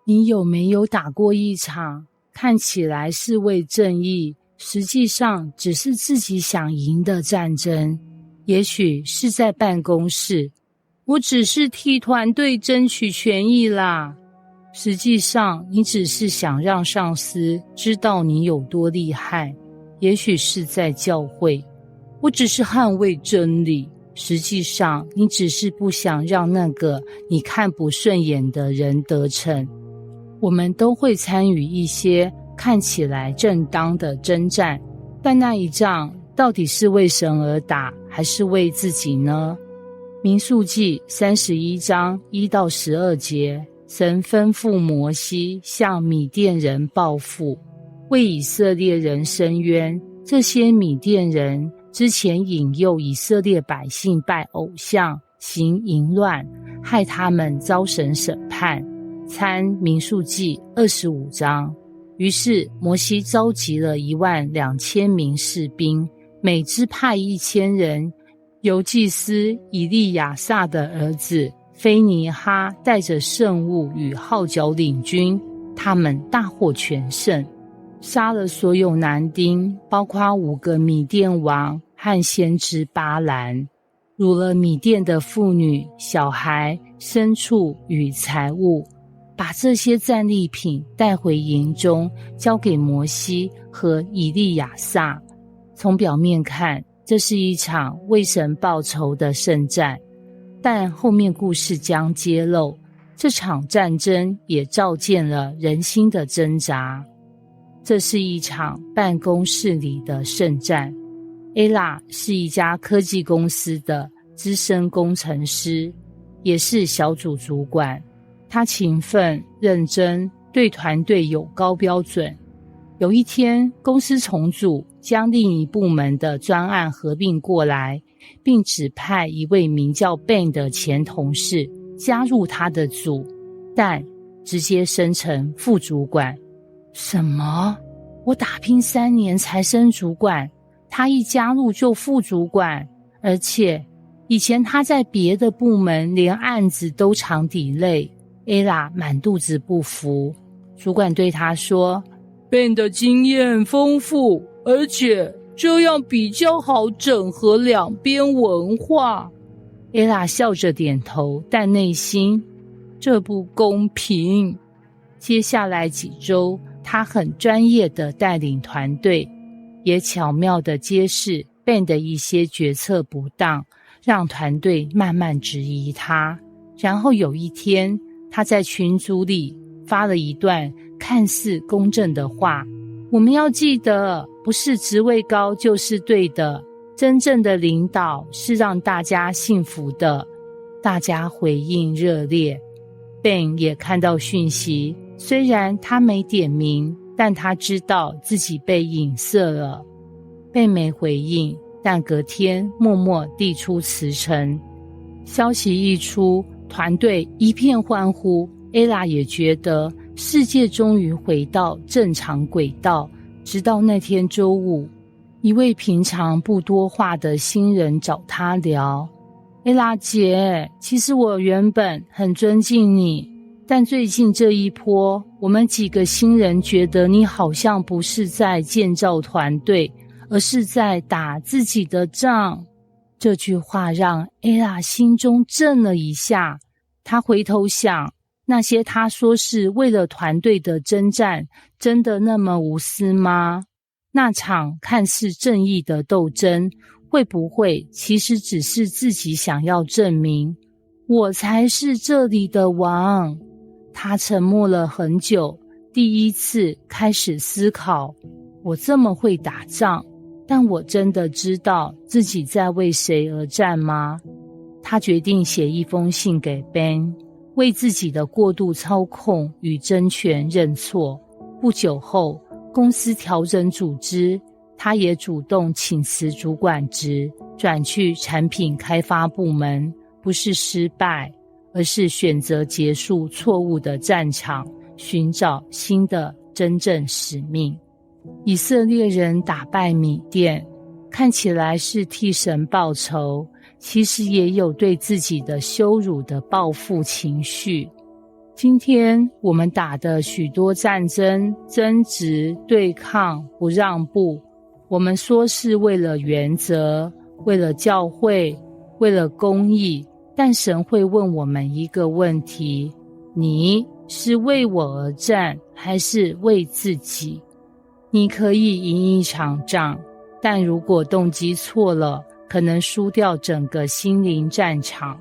你有没有打过一场看起来是为正义，实际上只是自己想赢的战争？也许是在办公室，我只是替团队争取权益啦。实际上你只是想让上司知道你有多厉害。也许是在教会，我只是捍卫真理。实际上你只是不想让那个你看不顺眼的人得逞。我们都会参与一些看起来正当的征战，但那一仗到底是为神而打，还是为自己呢？民数记31章1到12节，神吩咐摩西向米甸人报复，为以色列人伸冤。这些米甸人之前引诱以色列百姓拜偶像，行淫乱，害他们遭神审判。参民数记25章。于是摩西召集了12000名士兵，每支派1000人，由祭司以利亚撒的儿子菲尼哈带着圣物与号角领军，他们大获全胜，杀了所有男丁，包括5个米甸王和先知巴兰，掳了米甸的妇女、小孩、牲畜与财物，把这些战利品带回营中，交给摩西和以利亚撒。从表面看，这是一场为神报仇的圣战，但后面故事将揭露，这场战争也照见了人心的挣扎。这是一场办公室里的圣战。Ella 是一家科技公司的资深工程师，也是小组主管。他勤奋认真，对团队有高标准。有一天，公司重组，将另一部门的专案合并过来，并指派一位名叫 Ben 的前同事加入他的组，但直接升成副主管。什么？我打拼3年才升主管，他一加入就副主管，而且以前他在别的部门连案子都常delay。Ella 满肚子不服，主管对他说 ：“Ben 的经验丰富，而且这样比较好整合两边文化。”Ella 笑着点头，但内心这不公平。接下来几周，他很专业地带领团队，也巧妙地揭示 Ben 的一些决策不当，让团队慢慢质疑他。然后有一天，他在群组里发了一段看似公正的话：“我们要记得，不是职位高就是对的，真正的领导是让大家幸福的。”大家回应热烈。Ben 也看到讯息，虽然他没点名，但他知道自己被影射了。Ben 没回应，但隔天默默递出辞呈。消息一出，团队一片欢呼。Ella 也觉得世界终于回到正常轨道。直到那天周五，一位平常不多话的新人找他聊。Ella 姐，其实我原本很尊敬你，但最近这一波，我们几个新人觉得你好像不是在建造团队，而是在打自己的仗。这句话让 Ella 心中震了一下。她回头想，那些他说是为了团队的征战，真的那么无私吗？那场看似正义的斗争，会不会其实只是自己想要证明我才是这里的王？他沉默了很久，第一次开始思考，我这么会打仗，但我真的知道自己在为谁而战吗？他决定写一封信给 Ben， 为自己的过度操控与争权认错。不久后，公司调整组织，他也主动请辞主管职，转去产品开发部门。不是失败，而是选择结束错误的战场，寻找新的真正使命。以色列人打败米甸，看起来是替神报仇，其实也有对自己的羞辱的报复情绪。今天我们打的许多战争、争执、对抗、不让步，我们说是为了原则，为了教会，为了公义，但神会问我们一个问题：你是为我而战，还是为自己？你可以赢一场仗，但如果动机错了，可能输掉整个心灵战场。